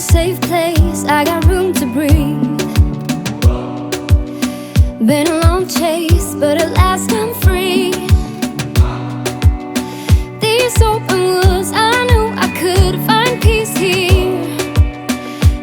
safe place, I got room to breathe. Been a long chase, but at last I'm free. These open woods, I knew I could find peace here.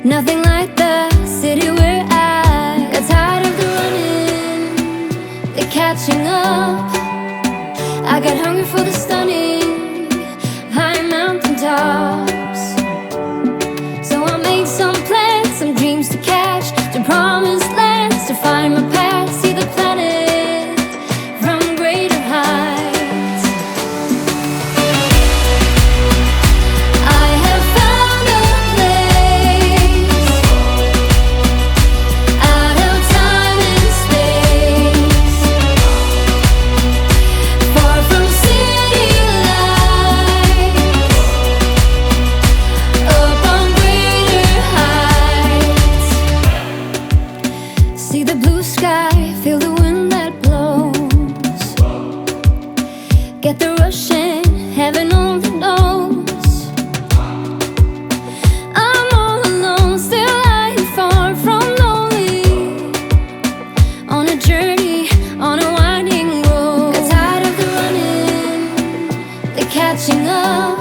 Nothing like the city where I got tired of the running, the catching up. I got hungry for the stunning high mountain tops. So I made some plans, some dreams to catch, to promised lands, to find my path, see the planet from greater heights. I have found a place out of time and space, far from city lights, up on greater heights. See the blue sky, feel the wind that blows, get the rush in, heaven only knows. I'm all alone, still lying far from lonely, on a journey, on a winding road. Got tired of the running, the catching up.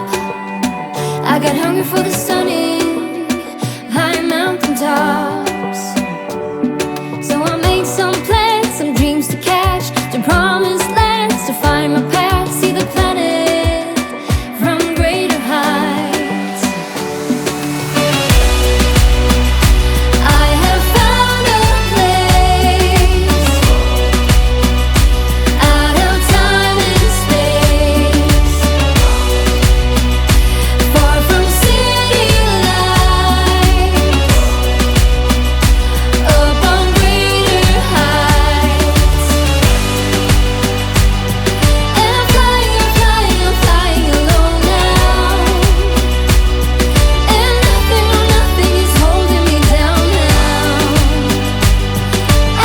I got hungry for the stunning high mountain tops. So I made some plans, some dreams to catch, to promised lands, to find my path, see the planet from greater heights. I have found a place out of time and space, far from city lights, up on greater heights. And I'm flying, I'm flying, I'm flying alone now. And nothing, no nothing is holding me down now.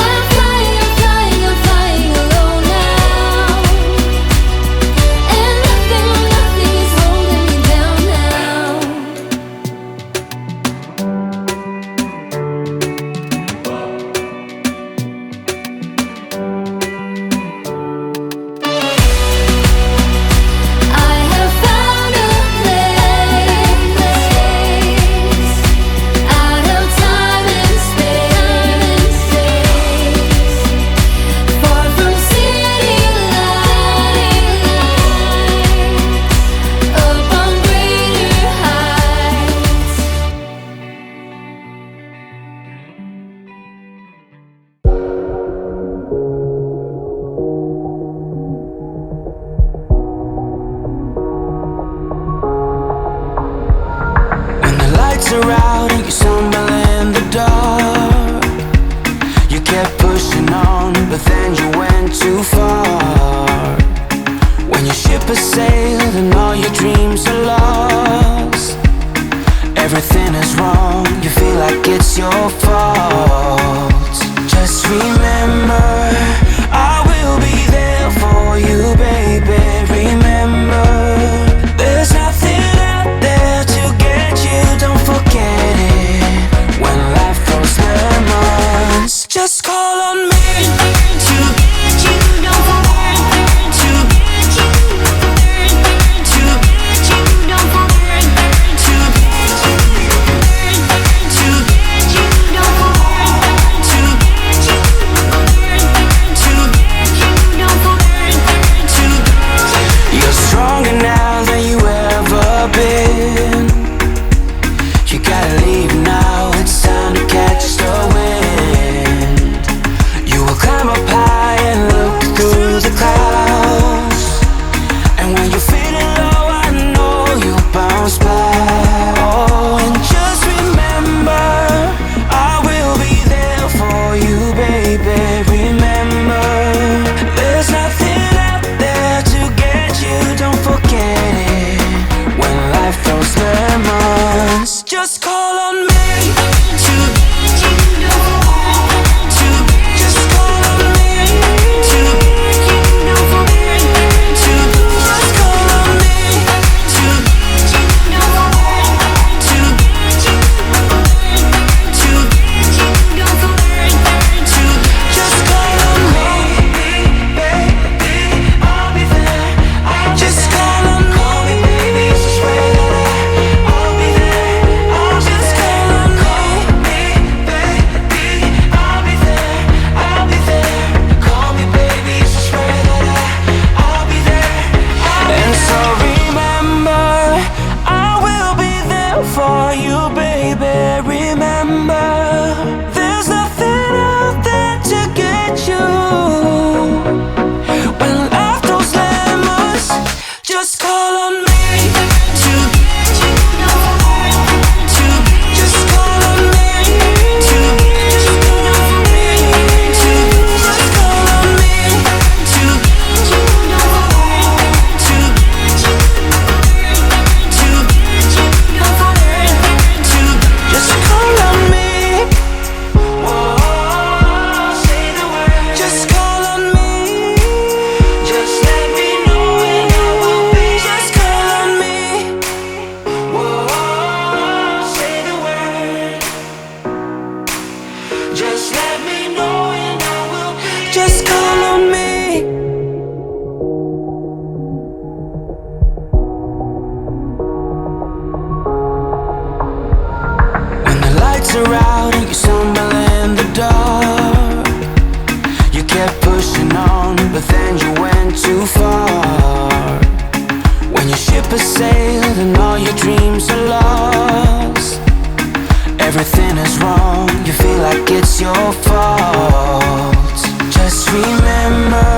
I'm flying, I'm flying, I'm flying alone now. And nothing, no nothing is holding me down now. I have found a place out of time and space, far from city lights, up on greater heights. When the lights are out and you stumble in the dark, you kept pushing on, but then you went too far. When your ship has sailed and all your dreams are lost, everything is wrong, you feel like it's your fault. Just remember, I will be there for you, baby. Remember, there's nothing out there to get you, don't forget it. When life throws lemons, just call on me to get you, don't forget to get you, to get you, don't forget to get you, to get you, don't forget to get you, to get you, don't forget to went too far. When your ship has sailed and all your dreams are lost, everything is wrong, you feel like it's your fault. Just remember,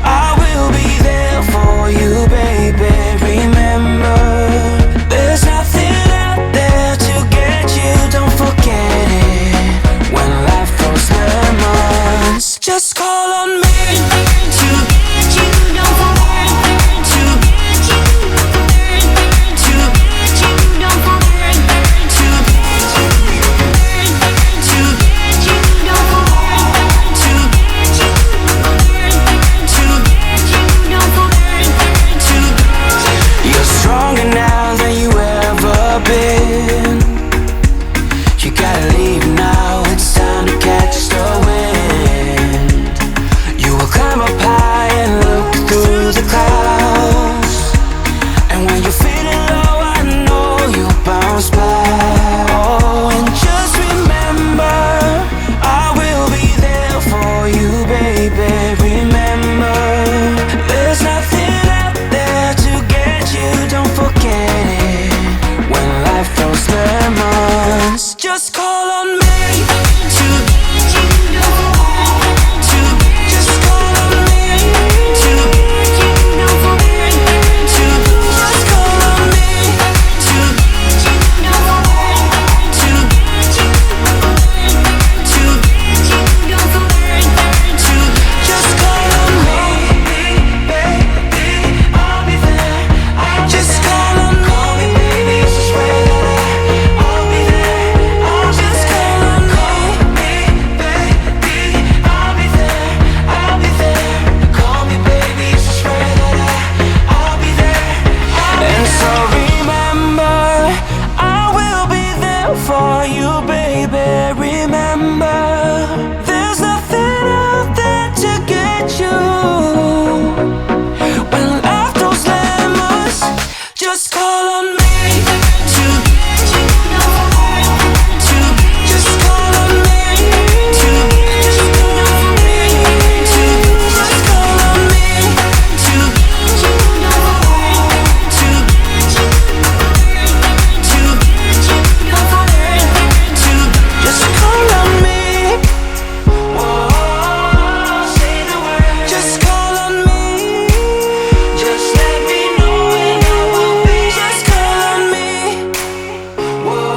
I will be there for you, baby. Remember, there's nothing out there to get you, don't forget it. When life throws lemons, just call on me to get you, don't forget to get you, to get you, don't forget to get you, to get you, don't forget to get you, to get you, don't forget to get you. You're stronger now than you ever been. You gotta leave now, it's time to catch the wind. You will climb up high and look through the clouds, and when you're feeling low, I know you'll bounce back. Oh, and just remember, I will be there for you, baby. Remember, there's nothing out there to get you, don't forget it. When life throws lemons, just call on me to get you, don't forget to just call on me to get you, don't forget to just call on me to get you, don't forget to get you, to get you, don't forget to just call on me, baby, I'll be there. Just call on me, baby, just swear that I'll be there. I'll just call on me, baby, I'll be there. I'll be there. Call me, baby, just swear that I'll be there. And so remember, I will be there for you, baby. Remember, there's nothing out there to get you. When life throws lemons, just call on me to get you, don't forget to just call on me to just call on me to just call on me to get you, don't forget to get you, to get you, don't forget to just call on me. Whoa, say the word. Just call on me. Just let me know and I will be. Just call on me. Whoa,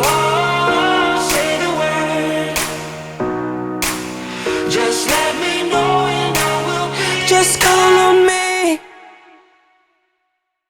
say the word. Just let me know and I will be. Just call on me.